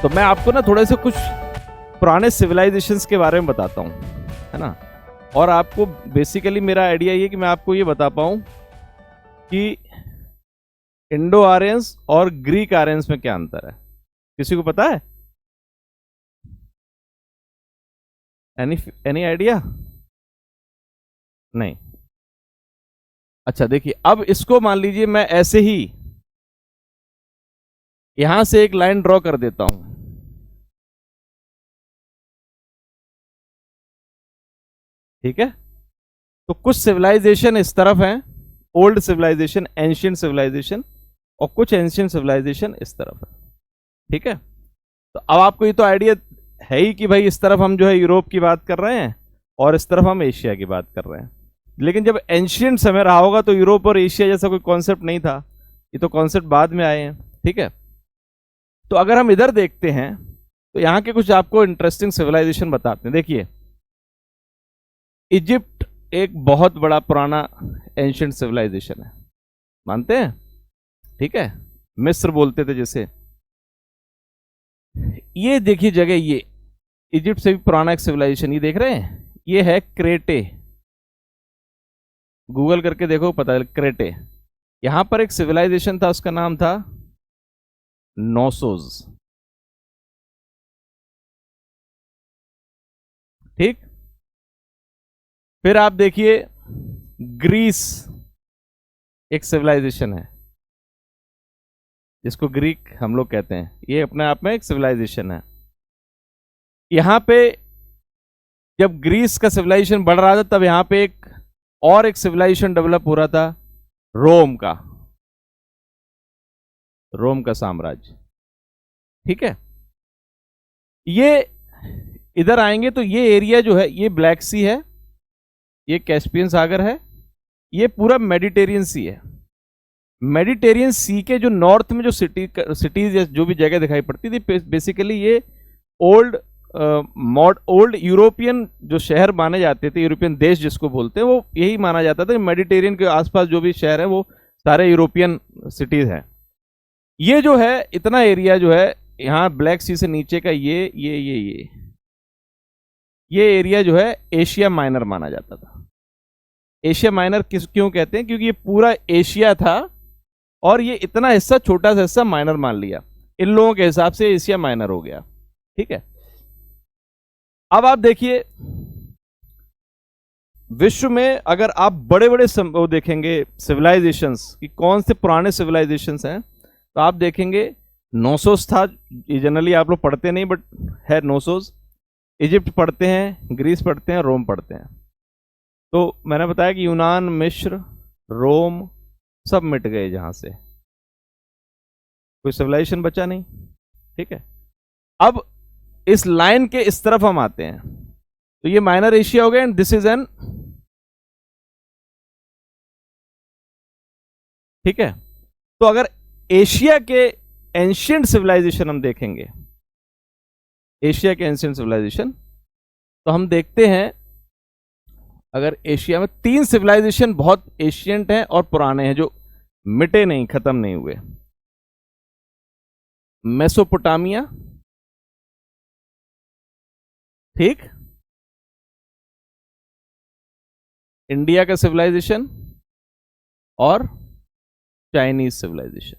तो मैं आपको ना थोड़े से कुछ पुराने सिविलाइजेशंस के बारे में बताता हूँ, है ना। और आपको बेसिकली मेरा आइडिया ये कि मैं आपको ये बता पाऊँ कि इंडो आर्यंस और ग्रीक आर्यंस में क्या अंतर है। किसी को पता है? Any idea? नहीं। अच्छा देखिए, अब इसको मान लीजिए मैं ऐसे ही यहां से एक लाइन ड्रॉ कर देता हूं, ठीक है। तो कुछ सिविलाइजेशन इस तरफ हैं, ओल्ड सिविलाइजेशन, एंशियंट सिविलाइजेशन, और कुछ एंशियंट सिविलाइजेशन इस तरफ है, ठीक है। तो अब आपको ये तो आइडिया है ही कि भाई इस तरफ हम जो है यूरोप की बात कर रहे हैं और इस तरफ हम एशिया की बात कर रहे हैं। लेकिन जब एंशियंट समय रहा होगा तो यूरोप और एशिया जैसा कोई कॉन्सेप्ट नहीं था, ये तो कॉन्सेप्ट बाद में आए हैं, ठीक है। तो अगर हम इधर देखते हैं तो यहाँ के कुछ आपको इंटरेस्टिंग सिविलाइजेशन बताते हैं। देखिए, इजिप्ट एक बहुत बड़ा पुराना एंशियंट सिविलाइजेशन है, मानते हैं, ठीक है। मिस्र बोलते थे जैसे। ये देखिए जगह, ये इजिप्ट से भी पुराना एक सिविलाइजेशन, ये देख रहे हैं, ये है क्रेटे। गूगल करके देखो, पता है, क्रेटे। यहां पर एक सिविलाइजेशन था, उसका नाम था नोसोस, ठीक। फिर आप देखिए, ग्रीस एक सिविलाइजेशन है जिसको ग्रीक हम लोग कहते हैं, ये अपने आप में एक सिविलाइजेशन है। यहां पे जब ग्रीस का सिविलाइजेशन बढ़ रहा था तब यहां पे एक सिविलाइजेशन डेवलप हो रहा था, रोम का साम्राज्य, ठीक है। ये इधर आएंगे तो ये एरिया जो है, ये ब्लैक सी है, ये कैस्पियन सागर है, ये पूरा मेडिटेरियन सी है। मेडिटेरियन सी के जो नॉर्थ में जो सिटीज या जो भी जगह दिखाई पड़ती थी, बेसिकली ये ओल्ड यूरोपियन जो शहर माने जाते थे, यूरोपियन देश जिसको बोलते हैं, वो यही माना जाता था। मेडिटेरियन के आसपास जो भी शहर है वो सारे यूरोपियन सिटीज हैं। ये जो है इतना एरिया जो है यहाँ ब्लैक सी से नीचे का, ये एरिया जो है एशिया माइनर माना जाता था। एशिया माइनर क्यों कहते हैं? क्योंकि ये पूरा एशिया था और ये इतना हिस्सा, छोटा सा हिस्सा माइनर मान लिया, इन लोगों के हिसाब से एशिया माइनर हो गया, ठीक है। अब आप देखिए, विश्व में अगर आप बड़े बड़े वो देखेंगे सिविलाइजेशंस कि कौन से पुराने सिविलाइजेशंस हैं, तो आप देखेंगे नोसोस था, ये जनरली आप लोग पढ़ते नहीं बट है नोसोस। इजिप्ट पढ़ते हैं, ग्रीस पढ़ते हैं, रोम पढ़ते हैं। तो मैंने बताया कि यूनान, मिस्र, रोम सब मिट गए, जहां से कोई सिविलाइजेशन बचा नहीं, ठीक है। अब इस लाइन के इस तरफ हम आते हैं तो ये माइनर एशिया हो गया एंड दिस इज एन, ठीक है। तो अगर एशिया के एंशियंट सिविलाइजेशन हम देखेंगे, एशिया के एंशियंट सिविलाइजेशन, तो हम देखते हैं अगर एशिया में 3 सिविलाइजेशन बहुत एशियंट हैं और पुराने हैं, जो मिटे नहीं, खत्म नहीं हुए। मेसोपोटामिया, ठीक, इंडिया का सिविलाइजेशन और चाइनीज सिविलाइजेशन।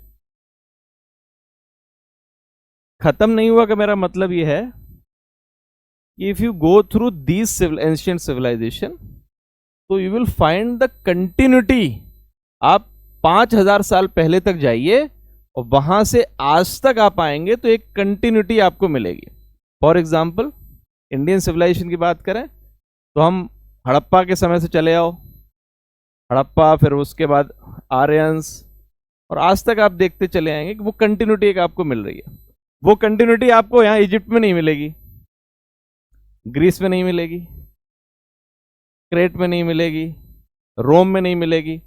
खत्म नहीं हुआ का मेरा मतलब यह है कि if you go through these ancient civilisation तो you will find the continuity. आप 5000 साल पहले तक जाइए और वहां से आज तक आप आएंगे तो एक कंटिन्यूटी आपको मिलेगी। फॉर एग्जाम्पल, इंडियन सिविलाइजेशन की बात करें तो हम हड़प्पा के समय से चले आओ, हड़प्पा, फिर उसके बाद आर्यंस, और आज तक आप देखते चले आएंगे कि वो कंटिन्यूटी एक आपको मिल रही है। वो कंटिन्यूटी आपको यहाँ इजिप्ट में नहीं मिलेगी, ग्रीस में नहीं मिलेगी, क्रेट में नहीं मिलेगी, रोम में नहीं मिलेगी।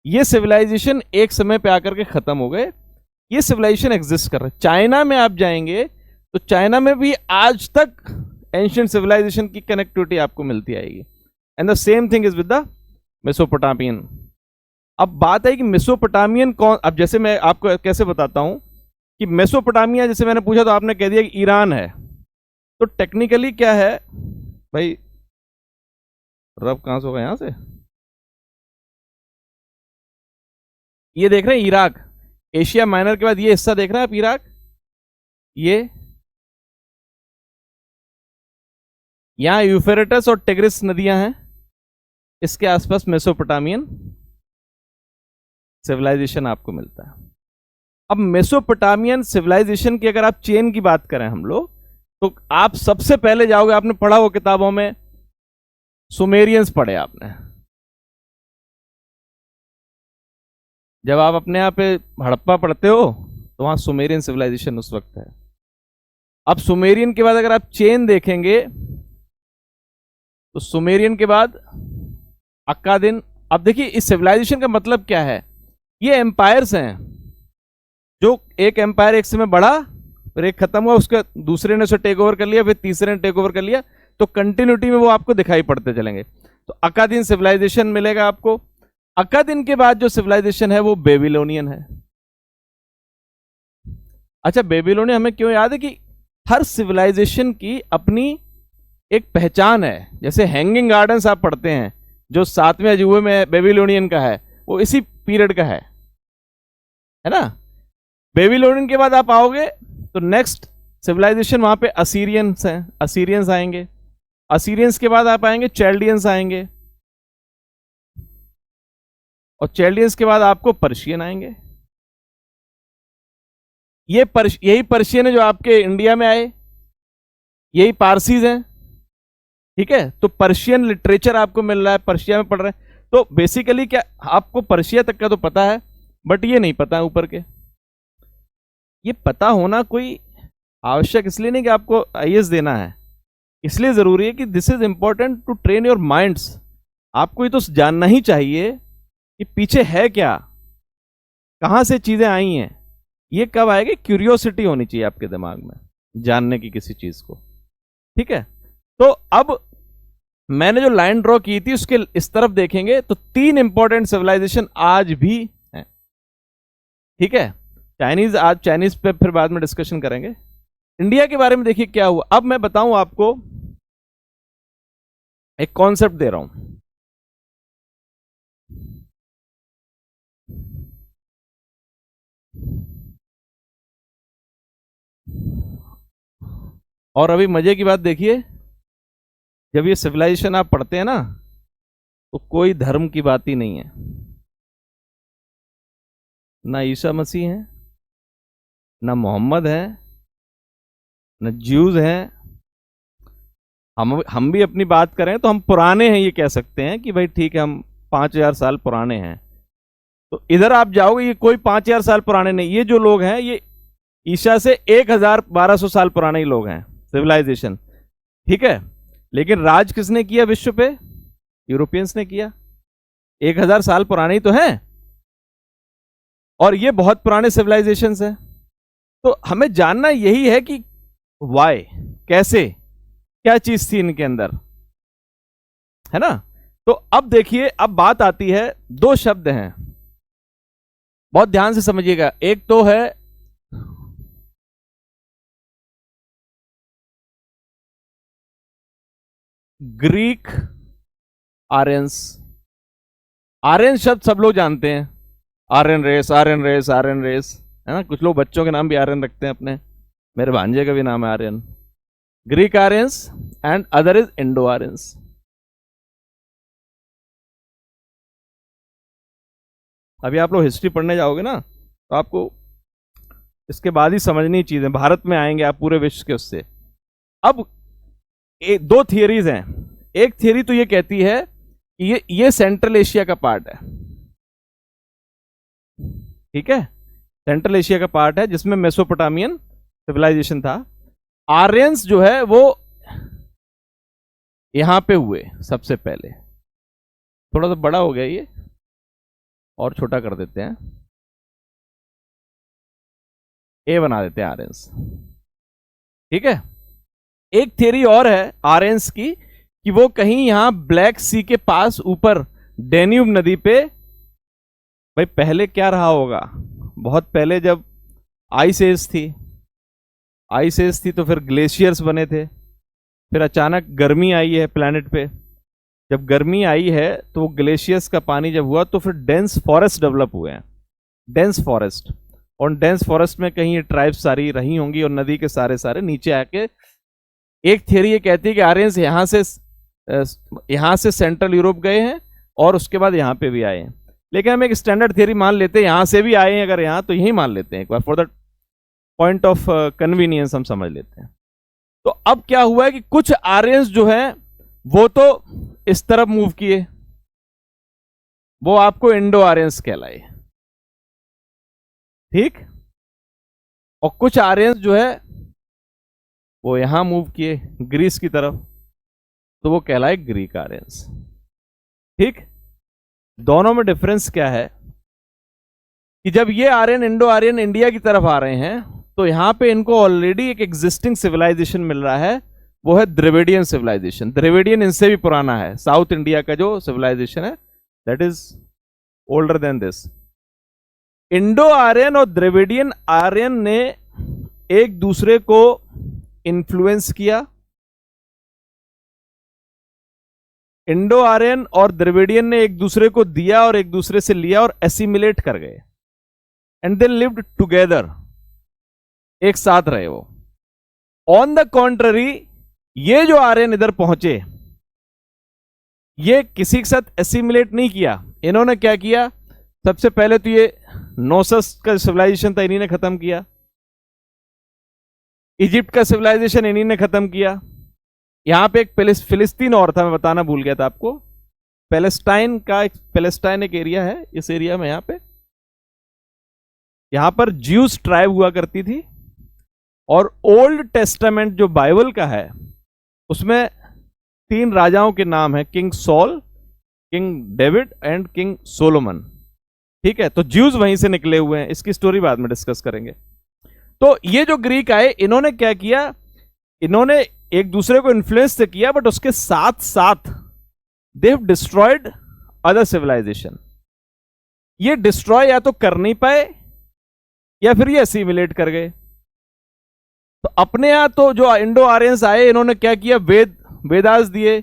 ये सिविलाइजेशन एक समय पे आकर के खत्म हो गए, ये सिविलाइजेशन एग्जिस्ट कर रहे हैं। चाइना में आप जाएंगे तो चाइना में भी आज तक एंशियंट सिविलाइजेशन की कनेक्टिविटी आपको मिलती आएगी। And the same thing is with the Mesopotamian. अब बात है कि मेसोपोटामियन कौन, अब जैसे मैं आपको कैसे बताता हूं कि मेसोपोटामिया जैसे मैंने पूछा तो आपने कह दिया कि ईरान है, तो टेक्निकली क्या है भाई, रब कहां से होगा यहां से, ये देख रहे हैं इराक, एशिया माइनर के बाद ये हिस्सा देख रहे हैं आप, इराक, ये यहां यूफ्रेटस और टिग्रिस नदियां हैं, इसके आसपास मेसोपोटामियन सिविलाइजेशन आपको मिलता है। अब मेसोपोटामियन सिविलाइजेशन की अगर आप चेन की बात करें हम लोग, तो आप सबसे पहले जाओगे, आपने पढ़ा हो किताबों में, सुमेरियंस पढ़े आपने, जब आप अपने यहाँ पे हड़प्पा पढ़ते हो तो वहां सुमेरियन सिविलाइजेशन उस वक्त है। अब सुमेरियन के बाद अगर आप चेन देखेंगे तो सुमेरियन के बाद अक्कादिन। अब देखिए इस सिविलाइजेशन का मतलब क्या है, ये एम्पायर्स हैं, जो एक एम्पायर एक समय बढ़ा, फिर एक खत्म हुआ, उसके दूसरे ने उसे टेक ओवर कर लिया, फिर तीसरे ने टेक ओवर कर लिया, तो कंटिन्यूटी में वो आपको दिखाई पड़ते चलेंगे। तो अक्कादिन सिविलाइजेशन मिलेगा आपको। अक्कादिन के बाद जो सिविलाइजेशन है वो बेबीलोनियन है। अच्छा, बेबीलोनियन हमें क्यों याद है कि हर सिविलाइजेशन की अपनी एक पहचान है। जैसे हैंगिंग गार्डन्स आप पढ़ते हैं, जो 7वें अजूबे में बेबीलोनियन का है, वो इसी पीरियड का है ना। बेबीलोनियन के बाद आप आओगे तो नेक्स्ट सिविलाइजेशन वहां पे असीरियंस हैं, असीरियंस आएंगे। असीरियंस के बाद आप आएंगे चैल्डियंस आएंगे, और चैल्डियंस के बाद आपको पर्शियन आएंगे। यही पर्शियन है जो आपके इंडिया में आए, यही पारसीज हैं, ठीक है। तो पर्शियन लिटरेचर आपको मिल रहा है, पर्शिया में पढ़ रहे हैं। तो बेसिकली क्या, आपको पर्शिया तक का तो पता है, बट ये नहीं पता है ऊपर के। ये पता होना कोई आवश्यक इसलिए नहीं कि आपको आईएएस देना है, इसलिए जरूरी है कि this is important to train your minds. आपको ये तो जानना ही चाहिए कि पीछे है क्या, कहां से चीजें आई हैं। ये कब आएगी, क्यूरियोसिटी होनी चाहिए आपके दिमाग में जानने की किसी चीज को, ठीक है। तो अब मैंने जो लाइन ड्रॉ की थी उसके इस तरफ देखेंगे तो 3 इंपॉर्टेंट सिविलाइजेशन आज भी हैं, ठीक है। चाइनीज, आज चाइनीज पे फिर बाद में डिस्कशन करेंगे। इंडिया के बारे में देखिए क्या हुआ। अब मैं बताऊं आपको, एक कॉन्सेप्ट दे रहा हूं। और अभी मजे की बात देखिए, जब ये सिविलाइजेशन आप पढ़ते हैं ना, तो कोई धर्म की बात ही नहीं है, ना ईसा मसीह है, ना मोहम्मद है, ना ज्यूज हैं। हम भी अपनी बात करें तो हम पुराने हैं, ये कह सकते हैं कि भाई ठीक है हम 5000 साल पुराने हैं। तो इधर आप जाओगे, ये कोई 5000 साल पुराने नहीं, ये जो लोग हैं ये ईसा से 1200 साल पुराने ही लोग हैं, सिविलाइजेशन, ठीक है। लेकिन राज किसने किया विश्व पे, यूरोपियंस ने किया। 1000 साल पुराने ही तो हैं, और ये बहुत पुराने सिविलाइजेशंस हैं। तो हमें जानना यही है कि वाई, कैसे, क्या चीज थी इनके अंदर, है ना। तो अब देखिए, अब बात आती है, 2 शब्द हैं, बहुत ध्यान से समझिएगा। एक तो है ग्रीक आर्यंस। आर्यन शब्द सब लोग जानते हैं, Aryan race, Aryan race, Aryan race, है ना। कुछ लोग बच्चों के नाम भी आर्यन रखते हैं अपने, मेरे भांजे का भी नाम है Aryan. Greek Aryans and other is Indo Aryans. अभी आप लोग हिस्ट्री पढ़ने जाओगे ना, तो आपको इसके बाद ही समझनी चीजें, भारत में आएंगे आप पूरे विश्व के उससे। अब 2 थियरीज हैं। एक थियरी तो ये कहती है कि ये सेंट्रल एशिया का पार्ट है, ठीक है, सेंट्रल एशिया का पार्ट है, जिसमें मेसोपोटामियन सिविलाइजेशन था। आर्यंस जो है वो यहां पे हुए सबसे पहले। थोड़ा सा बड़ा हो गया ये, और छोटा कर देते हैं, ए बना देते हैं आर्यंस, ठीक है। एक थियरी और है आर्यंस की कि वो कहीं यहां ब्लैक सी के पास ऊपर डेन्यूब नदी पे, भाई पहले क्या रहा होगा, बहुत पहले जब आइस एज थी, आइस एज थी तो फिर ग्लेशियर्स बने थे, फिर अचानक गर्मी आई है प्लैनेट पे। जब गर्मी आई है तो ग्लेशियर्स का पानी जब हुआ तो फिर डेंस फॉरेस्ट डेवलप हुए हैं, डेंस फॉरेस्ट। और डेंस फॉरेस्ट में कहीं ये ट्राइब्स सारी रही होंगी और नदी के सारे सारे नीचे आके, एक थियरी ये कहती है कि आर्यंस यहाँ से सेंट्रल यूरोप गए हैं और उसके बाद यहाँ पे भी आए हैं। लेकिन हम एक स्टैंडर्ड थियरी मान लेते हैं, यहाँ से भी आए हैं अगर यहाँ, तो यही मान लेते हैं एक बार, for the point of convenience हम समझ लेते हैं। तो अब क्या हुआ है कि कुछ आर्यंस जो है वो तो इस तरफ मूव किए, वो आपको इंडो आर्यंस कहलाए, ठीक। और कुछ आर्यंस जो है वो यहां मूव किए ग्रीस की तरफ, तो वो कहलाए ग्रीक आर्यंस, ठीक। दोनों में डिफरेंस क्या है कि जब ये आर्यन इंडो आर्यन इंडिया की तरफ आ रहे हैं तो यहां पे इनको ऑलरेडी एक एग्जिस्टिंग सिविलाइजेशन मिल रहा है, वो है द्रविडियन सिविलाइजेशन। द्रविडियन इनसे भी पुराना है, साउथ इंडिया का जो सिविलाइजेशन है that is older than this. Indo Aryan और द्रविडियन आर्यन ने एक दूसरे को इन्फ्लुएंस किया, इंडो आर्यन और द्रविडियन ने एक दूसरे को दिया और एक दूसरे से लिया और एसिमिलेट कर गए, एंड दे लिव्ड टुगेदर, एक साथ रहे वो। ऑन द कॉन्ट्ररी, ये जो आर्यन इधर पहुंचे, ये किसी के साथ एसिमिलेट नहीं किया। इन्होंने क्या किया, सबसे पहले तो ये नोसस का सिविलाइजेशन था, इन्हीं ने खत्म किया। इजिप्ट का सिविलाइजेशन इन्हीं ने खत्म किया। यहां पे एक फिलिस्तीन और था, मैं बताना भूल गया था आपको, पैलेस्टाइन एक एरिया है, इस एरिया में यहां पर ज्यूस ट्राइब हुआ करती थी। और ओल्ड टेस्टामेंट जो बाइबल का है उसमें 3 राजाओं के नाम है, king sol, king David and king Solomon, ठीक है। तो ज्यूज वहीं से निकले हुए हैं, इसकी स्टोरी बाद में डिस्कस करेंगे। तो ये जो ग्रीक आए, इन्होंने क्या किया, इन्होंने एक दूसरे को इन्फ्लुएंस तो किया, बट उसके साथ साथ they have destroyed other civilisation. ये डिस्ट्रॉय या तो कर नहीं पाए या फिर ये असिमिलेट कर गए। तो अपने यहां तो जो इंडो आर्यंस आए, इन्होंने क्या किया, वेदास दिए,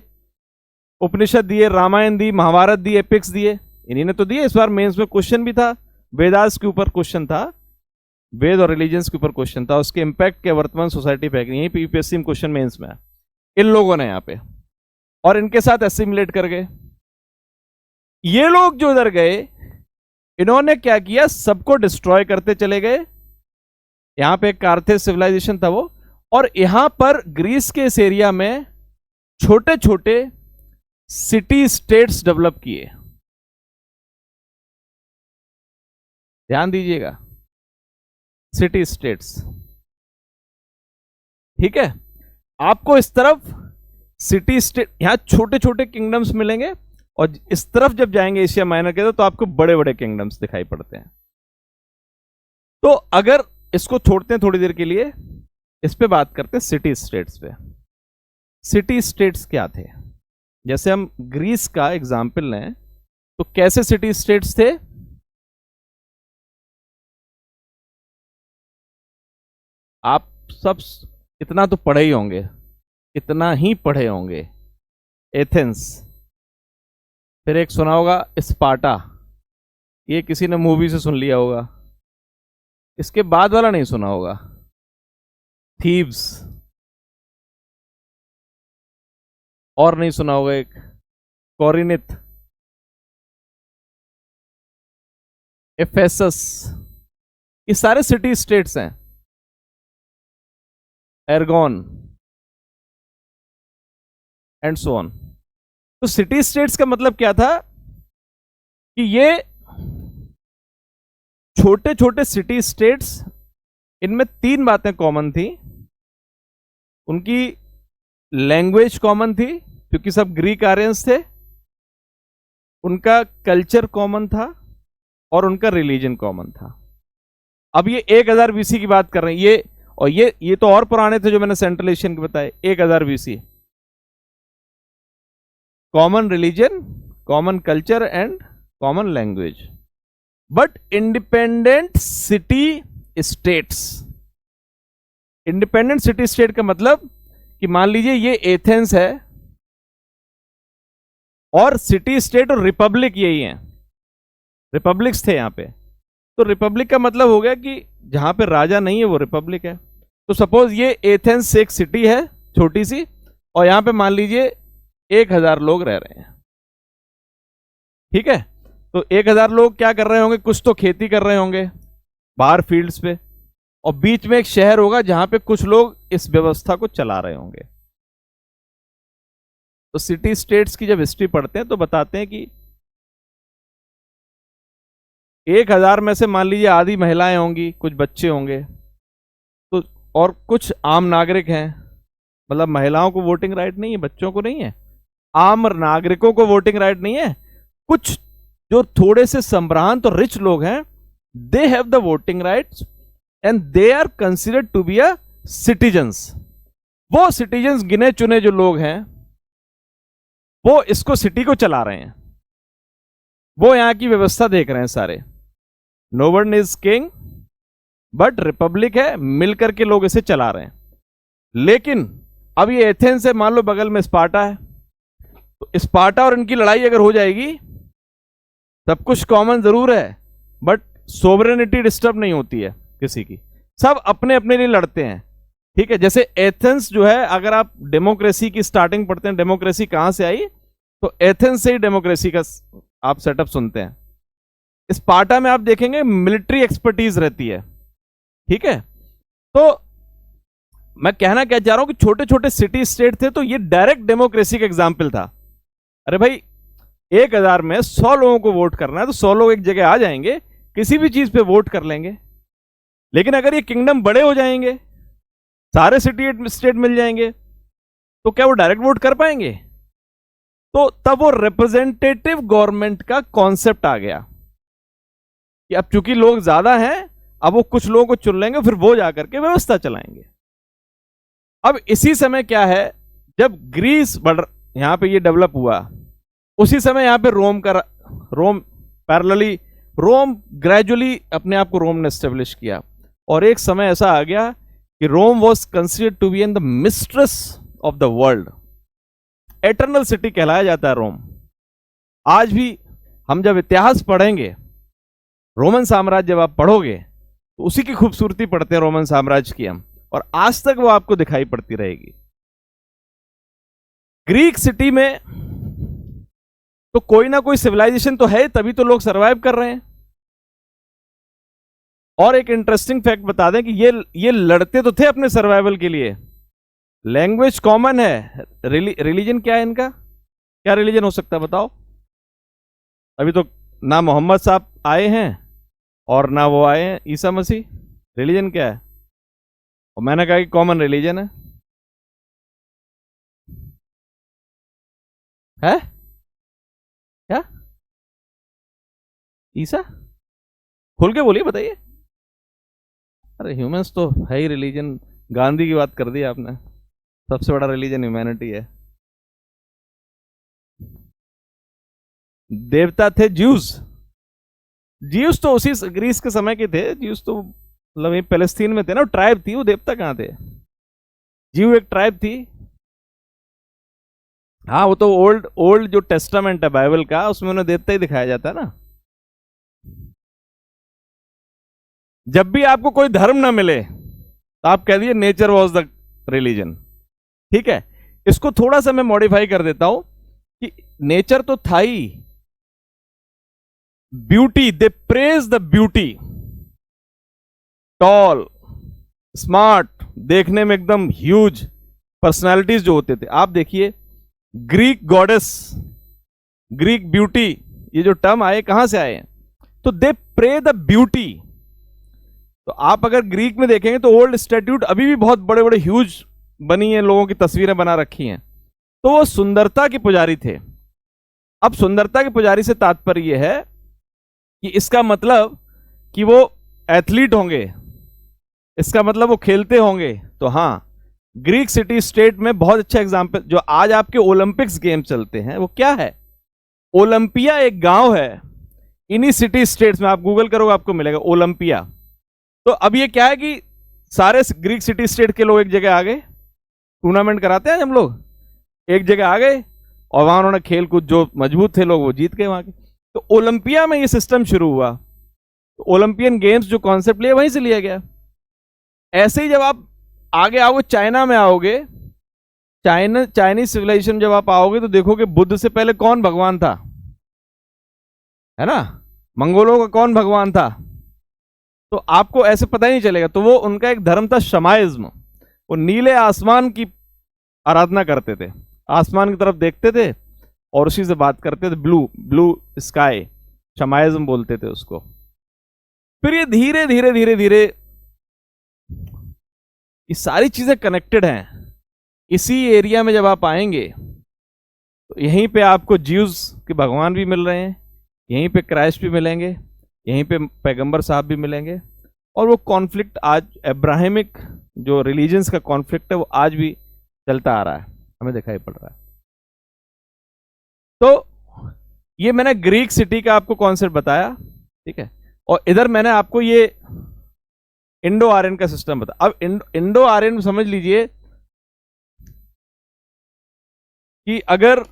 उपनिषद दिए, रामायण दी, महाभारत दी, एपिक्स दिए, इन्हीं ने तो दिए। इस बार मेंस में क्वेश्चन भी था, वेदास के ऊपर क्वेश्चन था, वेद और रिलीजन्स के ऊपर क्वेश्चन था, उसके इंपैक्ट के वर्तमान सोसाइटी पे, यहीं पे यूपीएससी में क्वेश्चन मेंस में इन लोगों ने यहां पे, और इनके साथ एसिमिलेट कर गए। ये लोग जो उधर गए, इन्होंने क्या किया, सबको डिस्ट्रॉय करते चले गए। यहां पे एक कार्थेज सिविलाइजेशन था वो, और यहां पर ग्रीस के इस एरिया में छोटे छोटे सिटी स्टेट्स डेवलप किए। ध्यान दीजिएगा, सिटी स्टेट्स, ठीक है। आपको इस तरफ सिटी स्टेट, यहां छोटे छोटे किंगडम्स मिलेंगे, और इस तरफ जब जाएंगे एशिया माइनर के तो आपको बड़े बड़े किंगडम्स दिखाई पड़ते हैं। तो अगर इसको छोड़ते हैं थोड़ी देर के लिए, इस पे बात करते हैं सिटी स्टेट्स पे। सिटी स्टेट्स क्या थे, जैसे हम ग्रीस का एग्जाम्पल लें तो कैसे सिटी स्टेट्स थे। आप सब इतना तो पढ़े ही होंगे, इतना ही पढ़े होंगे, एथेंस, फिर एक सुना होगा स्पार्टा, ये किसी ने मूवी से सुन लिया होगा, इसके बाद वाला नहीं सुना होगा, थीव्स, और नहीं सुना होगा एक कोरिनिथ, एफेसस, ये सारे सिटी स्टेट्स हैं, एर्गोन एंड सो ऑन। तो सिटी स्टेट्स का मतलब क्या था कि ये छोटे छोटे सिटी स्टेट्स, इनमें 3 बातें कॉमन थी। उनकी लैंग्वेज कॉमन थी क्योंकि सब ग्रीक आर्यंस थे, उनका कल्चर कॉमन था, और उनका रिलीजन कॉमन था। अब ये 1000 बीसी की बात कर रहे हैं, ये तो और पुराने थे जो मैंने सेंट्रल एशियन के बताए। 1000 BC, common religion, common culture and common language, but independent city states. Independent city state का मतलब कि मान लीजिए ये एथेंस है और सिटी स्टेट और रिपब्लिक यही है, रिपब्लिक्स थे यहां पे। तो रिपब्लिक का मतलब हो गया कि जहां पे राजा नहीं है वो रिपब्लिक है। तो सपोज ये एथेंस एक सिटी है छोटी सी, और यहां पे मान लीजिए 1000 लोग रह रहे हैं, ठीक है। तो 1000 लोग क्या कर रहे होंगे, कुछ तो खेती कर रहे होंगे बाहर फील्ड्स पे, और बीच में एक शहर होगा जहां पे कुछ लोग इस व्यवस्था को चला रहे होंगे। तो सिटी स्टेट्स की जब हिस्ट्री पढ़ते हैं तो बताते हैं कि 1000 में से मान लीजिए आधी महिलाएं होंगी, कुछ बच्चे होंगे, तो और कुछ आम नागरिक हैं। मतलब महिलाओं को वोटिंग राइट नहीं है, बच्चों को नहीं है, आम नागरिकों को वोटिंग राइट नहीं है। कुछ जो थोड़े से संभ्रांत और रिच लोग हैं, they have the voting rights and they are considered to be a citizens. वो सिटीजन्स गिने चुने जो लोग हैं वो इसको सिटी को चला रहे हैं, वो यहां की व्यवस्था देख रहे हैं सारे। No one is king but republic है, मिलकर के लोग इसे चला रहे हैं। लेकिन अब ये एथेंस से मान लो बगल में स्पार्टा है, तो स्पार्टा और इनकी लड़ाई अगर हो जाएगी, सब कुछ कॉमन जरूर है बट सोवरेनिटी डिस्टर्ब नहीं होती है किसी की, सब अपने अपने लिए लड़ते हैं, ठीक है। जैसे एथेंस जो है, अगर आप डेमोक्रेसी की स्टार्टिंग पढ़ते हैं, डेमोक्रेसी कहां से आई, तो एथेंस से ही डेमोक्रेसी का आप सेटअप सुनते हैं। स्पार्टा में आप देखेंगे मिलिट्री एक्सपर्टीज रहती है, ठीक है। तो मैं कहना क्या चाह रहा हूं कि छोटे छोटे सिटी स्टेट थे तो ये डायरेक्ट डेमोक्रेसी का एग्जाम्पल था। अरे भाई 1000 में 100 लोगों को वोट करना है, तो 100 लोग एक जगह आ जाएंगे, किसी भी चीज पे वोट कर लेंगे। लेकिन अगर ये किंगडम बड़े हो जाएंगे, सारे सिटी स्टेट मिल जाएंगे, तो क्या वो डायरेक्ट वोट कर पाएंगे? तो तब वो रिप्रेजेंटेटिव गवर्नमेंट का कॉन्सेप्ट आ गया कि अब चूंकि लोग ज्यादा हैं, अब वो कुछ लोगों को चुन लेंगे, फिर वो जाकर के व्यवस्था चलाएंगे। अब इसी समय क्या है, जब ग्रीस बढ़ यहां पे ये डेवलप हुआ, उसी समय यहां पे रोम पैरेलली रोम ग्रेजुअली अपने आप को रोम ने एस्टेब्लिश किया। और एक समय ऐसा आ गया कि Rome was considered to be in the mistress of the world. Eternal city कहलाया जाता है रोम। आज भी हम जब इतिहास पढ़ेंगे, रोमन साम्राज्य जब आप पढ़ोगे, तो उसी की खूबसूरती पढ़ते हैं रोमन साम्राज्य की हम, और आज तक वो आपको दिखाई पड़ती रहेगी। ग्रीक सिटी में तो कोई ना कोई सिविलाइजेशन तो है, तभी तो लोग सरवाइव कर रहे हैं। और एक इंटरेस्टिंग फैक्ट बता दें कि ये लड़ते तो थे अपने सर्वाइवल के लिए। लैंग्वेज कॉमन है, रिलीजन क्या है इनका, क्या रिलीजन हो सकता है बताओ? अभी तो ना मोहम्मद साहब आए हैं और ना वो आए हैं ईसा मसीह। रिलीजन क्या है? और मैंने कहा कि कॉमन रिलीजन है क्या? ईसा? खुल के बोलिए, बताइए। अरे ह्यूमंस तो है ही रिलीजन, गांधी की बात कर दी आपने, सबसे बड़ा रिलीजन ह्यूमैनिटी है। देवता थे ज्यूस। ज्यूस तो उसी ग्रीस के समय के थे। ज्यूस तो मतलब ये पैलेस्तीन में थे ना, ट्राइब थी, वो देवता कहां थे? ज्यू एक ट्राइब थी। हाँ, वो तो ओल्ड ओल्ड जो टेस्टामेंट है बाइबल का, उसमें उन्हें देवता ही दिखाया जाता है ना। जब भी आपको कोई धर्म ना मिले तो आप कह दिए नेचर वॉज द रिलीजन, ठीक है। इसको थोड़ा सा मैं मॉडिफाई कर देता हूं कि नेचर तो था ही, beauty, they praise the beauty, tall, smart, देखने में एकदम ह्यूज पर्सनालिटीज जो होते थे। आप देखिए ग्रीक गॉडेस, ग्रीक ब्यूटी, ये जो टर्म आए कहां से आए हैं? तो दे प्रे द ब्यूटी। तो आप अगर ग्रीक में देखेंगे तो ओल्ड स्टैट्यूट अभी भी बहुत बड़े बड़े ह्यूज बनी है, लोगों की तस्वीरें बना रखी हैं। तो वो सुंदरता के पुजारी थे। अब सुंदरता के पुजारी से तात्पर्य यह है कि इसका मतलब कि वो एथलीट होंगे, इसका मतलब वो खेलते होंगे। तो हां, ग्रीक सिटी स्टेट में बहुत अच्छा एग्जाम्पल जो आज आपके ओलंपिक्स गेम चलते हैं वो क्या है? ओलंपिया एक गांव है इन्हीं सिटी स्टेट्स में, आप गूगल करोगे आपको मिलेगा ओलंपिया। तो अब ये क्या है कि सारे ग्रीक सिटी स्टेट के लोग एक जगह आ गए, टूर्नामेंट कराते हैं हम लोग, एक जगह आ गए और वहां उन्होंने खेल कूद, जो मजबूत थे लोग वो जीत गए वहां के। तो ओलंपिया में ये सिस्टम शुरू हुआ, तो ओलंपियन गेम्स जो कॉन्सेप्ट लिया वहीं से लिया गया। ऐसे ही जब आप आगे आओगे, चाइना में आओगे, चाइनीज सिविलाइजेशन जब आप आओगे तो देखोगे बुद्ध से पहले कौन भगवान था, है ना, मंगोलों का कौन भगवान था, तो आपको ऐसे पता ही नहीं चलेगा। तो वो उनका एक धर्म था शमाइज्म, वो नीले आसमान की आराधना करते थे, आसमान की तरफ देखते थे और उसी से बात करते थे, ब्लू ब्लू स्काई, शमाइज्म बोलते थे उसको। फिर ये धीरे धीरे धीरे धीरे ये सारी चीजें कनेक्टेड हैं। इसी एरिया में जब आप आएंगे तो यहीं पे आपको ज्यूज के भगवान भी मिल रहे हैं, यहीं पे क्राइस्ट भी मिलेंगे, यहीं पे पैगंबर साहब भी मिलेंगे, और वो कॉन्फ्लिक्ट आज अब्राहमिक जो रिलीजन्स का कॉन्फ्लिक्ट है वो आज भी चलता आ रहा है, हमें दिखाई पड़ रहा है। तो ये मैंने ग्रीक सिटी का आपको कॉन्सेप्ट बताया, ठीक है, और इधर मैंने आपको ये इंडो आर्यन का सिस्टम बताया। अब इंडो आर्यन समझ लीजिए कि अगर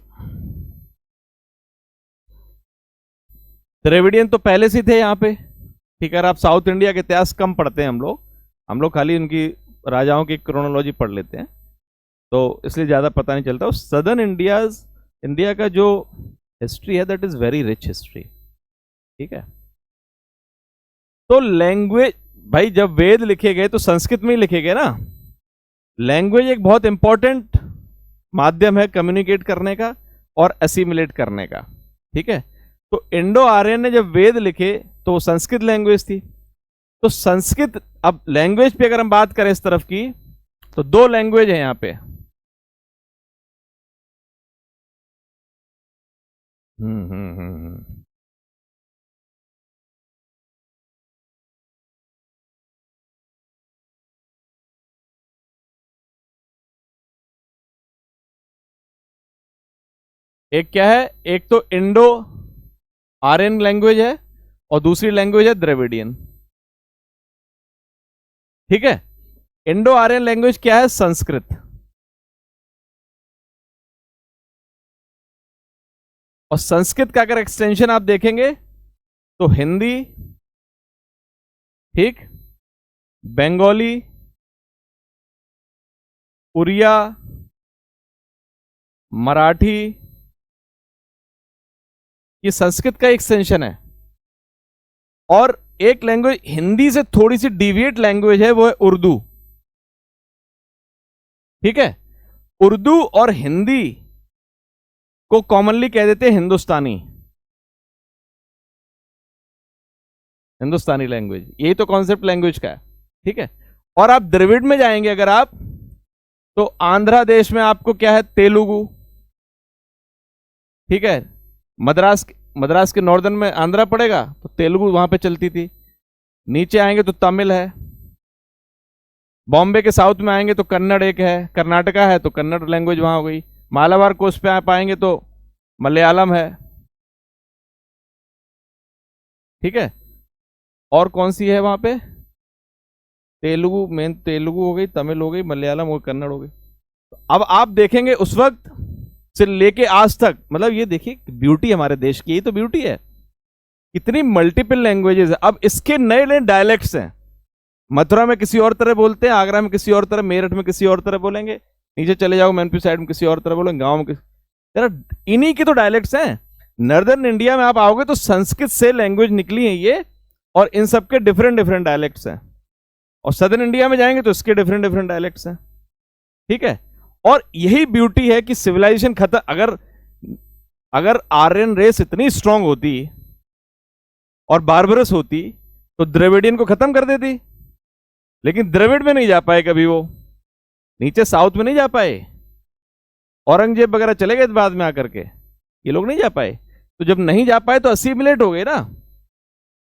द्रविडियन तो पहले से थे यहाँ पे, ठीक है, आप साउथ इंडिया के इतिहास कम पढ़ते हैं हम लोग खाली उनकी राजाओं की क्रोनोलॉजी पढ़ लेते हैं, तो इसलिए ज़्यादा पता नहीं चलता। सदर्न इंडिया का जो हिस्ट्री है that is very rich history, ठीक है। तो लैंग्वेज, भाई जब वेद लिखे गए तो संस्कृत में ही लिखे गए ना। लैंग्वेज एक बहुत इंपॉर्टेंट माध्यम है कम्युनिकेट करने का और असिमिलेट करने का, ठीक है। तो इंडो आर्यन ने जब वेद लिखे तो वो संस्कृत लैंग्वेज थी। तो संस्कृत, अब लैंग्वेज पे अगर हम बात करें इस तरफ की, तो दो लैंग्वेज है यहां पे। हम्म। एक क्या है, एक तो इंडो आर्यन लैंग्वेज है और दूसरी लैंग्वेज है द्रविडियन, ठीक है। इंडो आर्यन लैंग्वेज क्या है, संस्कृत, और संस्कृत का अगर एक्सटेंशन आप देखेंगे तो हिंदी, ठीक, बंगाली, उड़िया, मराठी, ये संस्कृत का एक्सटेंशन है। और एक लैंग्वेज हिंदी से थोड़ी सी डिविएट लैंग्वेज है, वो है उर्दू, ठीक है। उर्दू और हिंदी को कॉमनली कह देते हैं हिंदुस्तानी लैंग्वेज, यही तो कॉन्सेप्ट लैंग्वेज का है, ठीक है। और आप द्रविड़ में जाएंगे अगर आप, तो आंध्रा देश में आपको क्या है, तेलुगु, ठीक है। मद्रास के नॉर्दर्न में आंध्रा पड़ेगा तो तेलुगु वहां पे चलती थी। नीचे आएंगे तो तमिल है। बॉम्बे के साउथ में आएंगे तो कन्नड़ एक है, कर्नाटका है तो कन्नड़ लैंग्वेज वहां हो गई। मालाबार कोस्ट पे आप आएंगे तो मलयालम है, ठीक है। और कौन सी है वहां पे, तेलुगु, मेन तेलुगु हो गई, तमिल हो गई, मलयालम हो गई, कन्नड़ हो गई। अब आप देखेंगे उस वक्त से लेके आज तक, मतलब ये देखिए ब्यूटी हमारे देश की, यही तो ब्यूटी है, कितनी मल्टीपल लैंग्वेजेस है। अब इसके नए नए डायलेक्ट्स हैं, मथुरा में किसी और तरह बोलते हैं, आगरा में किसी और तरह, मेरठ में किसी और तरह बोलेंगे, नीचे चले जाओ मैनपुरी साइड में किसी और तरह बोलेंगे, गांव में किसी, इन्हीं के तो डायलेक्ट्स हैं। नॉर्दर्न इंडिया में आप आओगे तो संस्कृत से लैंग्वेज निकली है ये, और इन सबके डिफरेंट डिफरेंट डायलेक्ट्स हैं। और सदर्न इंडिया में जाएंगे तो इसके डिफरेंट डिफरेंट डायलेक्ट्स हैं, ठीक है। और यही ब्यूटी है कि सिविलाइजेशन खत्म, अगर आर्यन रेस इतनी स्ट्रांग होती और बार्बरस होती तो द्रविडियन को खत्म कर देती, लेकिन द्रविड़ में नहीं जा पाए कभी, वो नीचे साउथ में नहीं जा पाए, औरंगजेब वगैरह चले गए बाद में आकर के, ये लोग नहीं जा पाए। तो जब नहीं जा पाए तो असिमिलेट हो गए ना,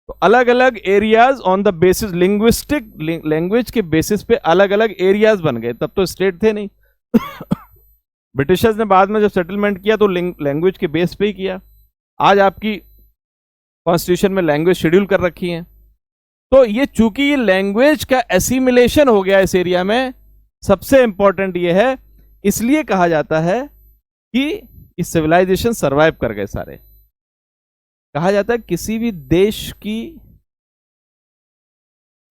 तो अलग अलग areas on the basis linguistic, language के बेसिस पे अलग अलग एरियाज बन गए, तब तो स्टेट थे नहीं। ब्रिटिशर्स ने बाद में जब सेटलमेंट किया तो लैंग्वेज के बेस पे ही किया। आज आपकी कॉन्स्टिट्यूशन में लैंग्वेज शेड्यूल कर रखी है। तो ये चूंकि ये लैंग्वेज का एसिमिलेशन हो गया इस एरिया में, सबसे इंपॉर्टेंट ये है, इसलिए कहा जाता है कि सिविलाइजेशन सरवाइव कर गए सारे। कहा जाता है किसी भी देश की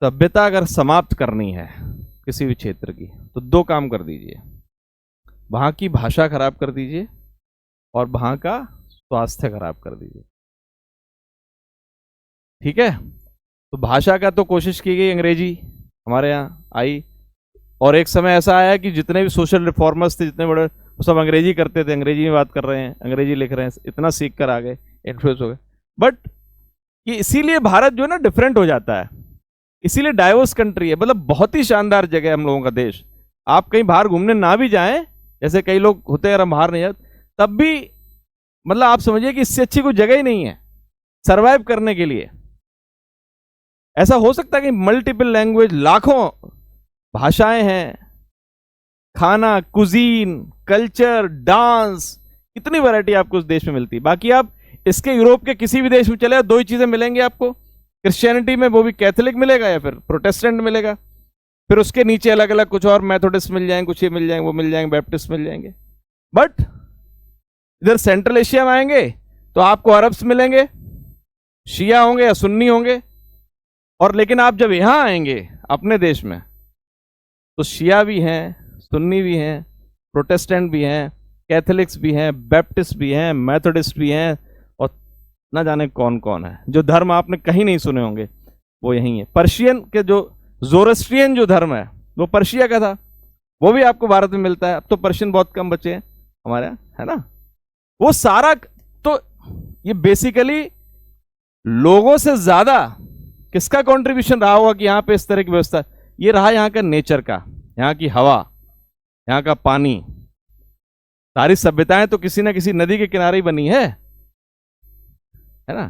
सभ्यता अगर समाप्त करनी है किसी भी क्षेत्र की, तो दो काम कर दीजिए, वहां की भाषा खराब कर दीजिए और वहां का स्वास्थ्य खराब कर दीजिए। ठीक है, तो भाषा का तो कोशिश की गई, अंग्रेजी हमारे यहाँ आई, और एक समय ऐसा आया कि जितने भी सोशल रिफॉर्मर्स थे, जितने बड़े, वो सब अंग्रेजी करते थे, अंग्रेजी में बात कर रहे हैं, अंग्रेजी लिख रहे हैं, इतना सीख कर आ गए, इन्फ्लुएंस हो गए। बट ये इसीलिए भारत जो है ना डिफरेंट हो जाता है, इसीलिए डाइवर्स कंट्री है, मतलब बहुत ही शानदार जगह है हम लोगों का देश। आप कहीं बाहर घूमने ना भी जाएं, जैसे कई लोग होते हैं हम बाहर नहीं जाते, तब भी मतलब आप समझिए कि इससे अच्छी कोई जगह ही नहीं है सरवाइव करने के लिए। ऐसा हो सकता है कि मल्टीपल लैंग्वेज, लाखों भाषाएं हैं, खाना, कुजीन, कल्चर, डांस, कितनी वैरायटी आपको उस देश में मिलती है। बाकी आप इसके यूरोप के किसी भी देश में चले, दो ही चीजें मिलेंगी आपको, क्रिश्चियनिटी में वो भी कैथोलिक मिलेगा या फिर प्रोटेस्टेंट मिलेगा, फिर उसके नीचे अलग अलग कुछ और मेथोडिस्ट मिल जाएंगे, कुछ ये मिल जाएंगे, वो मिल जाएंगे, बैप्टिस्ट मिल जाएंगे। बट इधर सेंट्रल एशिया में आएंगे तो आपको अरब्स मिलेंगे, शिया होंगे या सुन्नी होंगे, और लेकिन आप जब यहां आएंगे अपने देश में तो शिया भी हैं, सुन्नी भी हैं, प्रोटेस्टेंट भी हैं, कैथोलिक्स भी हैं, बैप्टिस्ट भी हैं, मेथोडिस्ट भी हैं, और ना जाने कौन कौन है। जो धर्म आपने कहीं नहीं सुने होंगे वो यही है। पर्शियन के जो जोरस्ट्रियन जो धर्म है वो पर्शिया का था, वो भी आपको भारत में मिलता है। अब तो पर्शियन बहुत कम बचे हैं हमारे यहाँ, है ना। वो सारा, तो ये बेसिकली लोगों से ज्यादा किसका कंट्रीब्यूशन रहा होगा कि यहाँ पे इस तरह की व्यवस्था, ये रहा यहाँ का नेचर का, यहाँ की हवा, यहाँ का पानी। सारी सभ्यताएं तो किसी ना किसी नदी के किनारे ही बनी है ना।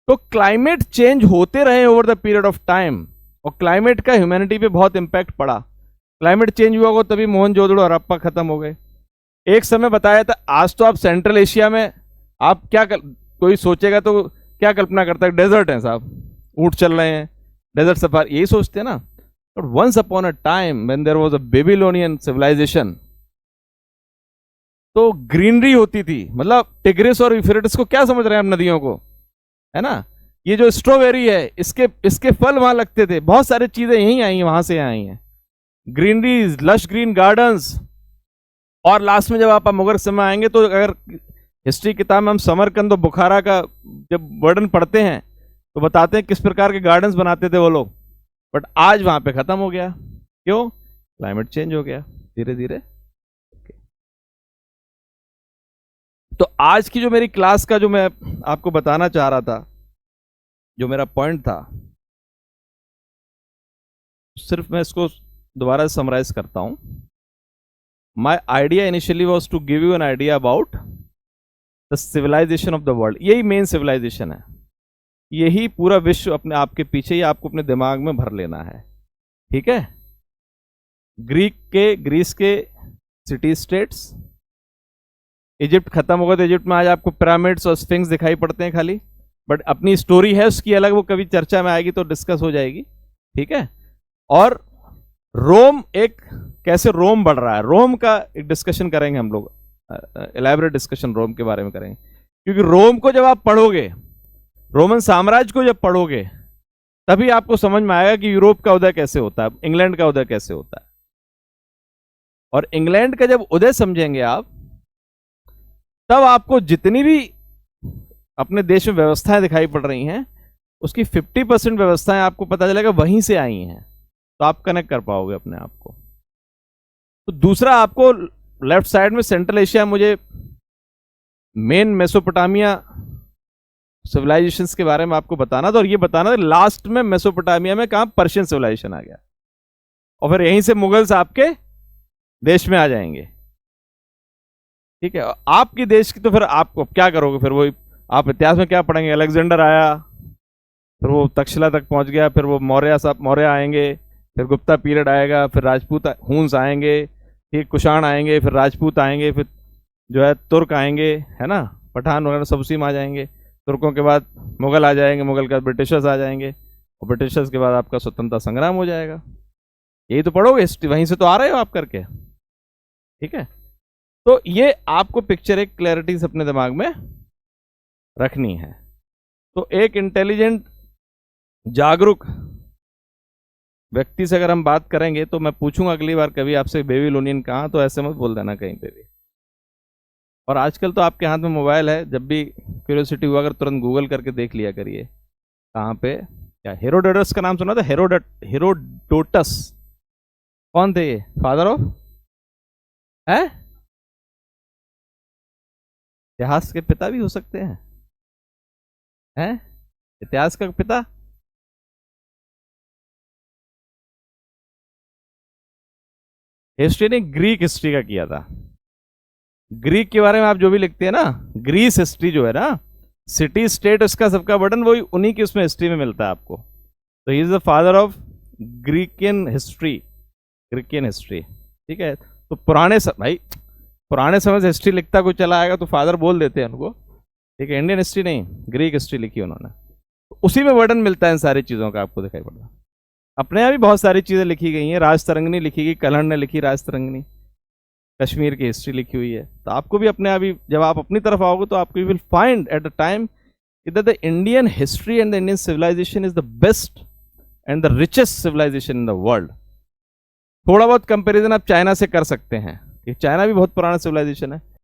तो क्लाइमेट चेंज होते रहे over the period of time, और क्लाइमेट का ह्यूमैनिटी पे बहुत इंपैक्ट पड़ा। क्लाइमेट चेंज हुआ होगा तभी मोहनजोदड़ो और हड़प्पा खत्म हो गए। एक समय बताया था, आज तो आप सेंट्रल एशिया में आप क्या कोई सोचेगा तो क्या कल्पना करता है, डेजर्ट है साहब, ऊंट चल रहे हैं, डेजर्ट सफारी, यही सोचते हैं ना। But once upon a time when there was a Babylonian civilisation, तो ग्रीनरी होती थी। मतलब टिग्रिस और यूफ्रेटिस को क्या समझ रहे हैं हम, नदियों को, है ना। ये जो स्ट्रॉबेरी है, इसके फल वहां लगते थे, बहुत सारी चीजें यहीं आई हैं, वहां से आई हैं, ग्रीनरीज, लश ग्रीन गार्डन्स। और लास्ट में जब आप मुगल समय आएंगे तो अगर हिस्ट्री किताब में हम समरकंद और बुखारा का जब वर्णन पढ़ते हैं तो बताते हैं किस प्रकार के गार्डन्स बनाते थे वो लोग। बट आज वहां पे खत्म हो गया, क्यों? क्लाइमेट चेंज हो गया धीरे धीरे। तो आज की जो मेरी क्लास का जो मैं आपको बताना चाह रहा था, जो मेरा पॉइंट था, सिर्फ मैं इसको दोबारा समराइज करता हूं। My idea initially was to give you an idea about the civilisation of the world. यही मेन सिविलाइजेशन है, यही पूरा विश्व अपने आपके पीछे, ही आपको अपने दिमाग में भर लेना है। ठीक है, ग्रीस के सिटी स्टेट्स, इजिप्ट खत्म होगा तो इजिप्ट में आज आपको पिरामिड्स और स्फिंक्स दिखाई पड़ते हैं खाली, बट अपनी स्टोरी है उसकी अलग, वो कभी चर्चा में आएगी तो डिस्कस हो जाएगी। ठीक है, और रोम, एक कैसे रोम बढ़ रहा है, रोम का एक डिस्कशन करेंगे हम लोग, एलैबोरेट डिस्कशन रोम के बारे में करेंगे। क्योंकि रोम को जब आप पढ़ोगे, रोमन साम्राज्य को जब पढ़ोगे, तभी आपको समझ में आएगा कि यूरोप का उदय कैसे होता है, इंग्लैंड का उदय कैसे होता है। और इंग्लैंड का जब उदय समझेंगे आप, तब आपको जितनी भी अपने देश में व्यवस्थाएं दिखाई पड़ रही हैं, उसकी 50% व्यवस्थाएं आपको पता चलेगा वहीं से आई हैं, तो आप कनेक्ट कर पाओगे अपने आप को। तो दूसरा, आपको लेफ्ट साइड में सेंट्रल एशिया, मुझे मेन मेसोपोटामिया सिविलाइजेशंस के बारे में आपको बताना था, और ये बताना था लास्ट में मेसोपोटामिया में कहां पर्शियन सिविलाइजेशन आ गया, और फिर यहीं से मुगल्स आपके देश में आ जाएंगे। ठीक है, आपके देश की तो फिर आपको क्या करोगे, फिर वो आप इतिहास में क्या पढ़ेंगे, अलेक्जेंडर आया, फिर वो तक्षशिला तक पहुंच गया, फिर वो मौर्य आएंगे, फिर गुप्ता पीरियड आएगा, फिर राजपूत हुन्स आएंगे, फिर कुषाण आएंगे, फिर राजपूत आएंगे, फिर जो है तुर्क आएंगे, है ना, पठान वगैरह सब उसी में आ जाएंगे। तुर्कों के बाद मुगल आ जाएंगे, मुगल के बाद ब्रिटिशर्स आ जाएंगे, और ब्रिटिशर्स के बाद आपका स्वतंत्रता संग्राम हो जाएगा। यही तो पढ़ोगे हिस्ट्री, वहीं से तो आ रहे हो आप करके, ठीक है। तो ये आपको पिक्चर एक क्लैरिटी से अपने दिमाग में रखनी है। तो एक इंटेलिजेंट जागरूक व्यक्ति से अगर हम बात करेंगे, तो मैं पूछूंगा अगली बार कभी आपसे बेबीलोनियन कहाँ, तो ऐसे मत बोल देना कहीं पे भी। और आजकल तो आपके हाथ में मोबाइल है, जब भी क्यूरियोसिटी हुआ अगर तुरंत गूगल करके देख लिया करिए कहाँ पे क्या। हेरोडोटस का नाम सुना था? हेरोडोटस कौन थे ये? फादर ऑफ है, इतिहास के पिता भी हो सकते हैं, हैं इतिहास का पिता। हिस्ट्री ने ग्रीक हिस्ट्री का किया था। ग्रीक के बारे में आप जो भी लिखते हैं ना, ग्रीस हिस्ट्री जो है ना, सिटी स्टेट, उसका सबका बटन वही उन्हीं की उसमें हिस्ट्री में मिलता है आपको। तो he is the father of Grecian history, Grecian history, ठीक है। तो भाई पुराने समय से हिस्ट्री लिखता कोई चला आएगा तो फादर बोल देते हैं उनको, ठीक है। इंडियन हिस्ट्री नहीं, ग्रीक हिस्ट्री लिखी उन्होंने, उसी में वर्णन मिलता है इन सारी चीज़ों का, आपको दिखाई पड़ता है। अपने यहाँ भी बहुत सारी चीज़ें लिखी गई हैं, राजतरंगिणी लिखी गई, कलहण ने लिखी राजतरंगिणी, कश्मीर की हिस्ट्री लिखी हुई है। तो आपको भी अपने अभी जब आप अपनी तरफ आओगे तो आपको will find at the time that the Indian history and the Indian civilisation is the best and the richest civilisation in the world. थोड़ा बहुत कंपैरिजन आप चाइना से कर सकते हैं, कि चाइना भी बहुत पुराना सिविलाइजेशन है,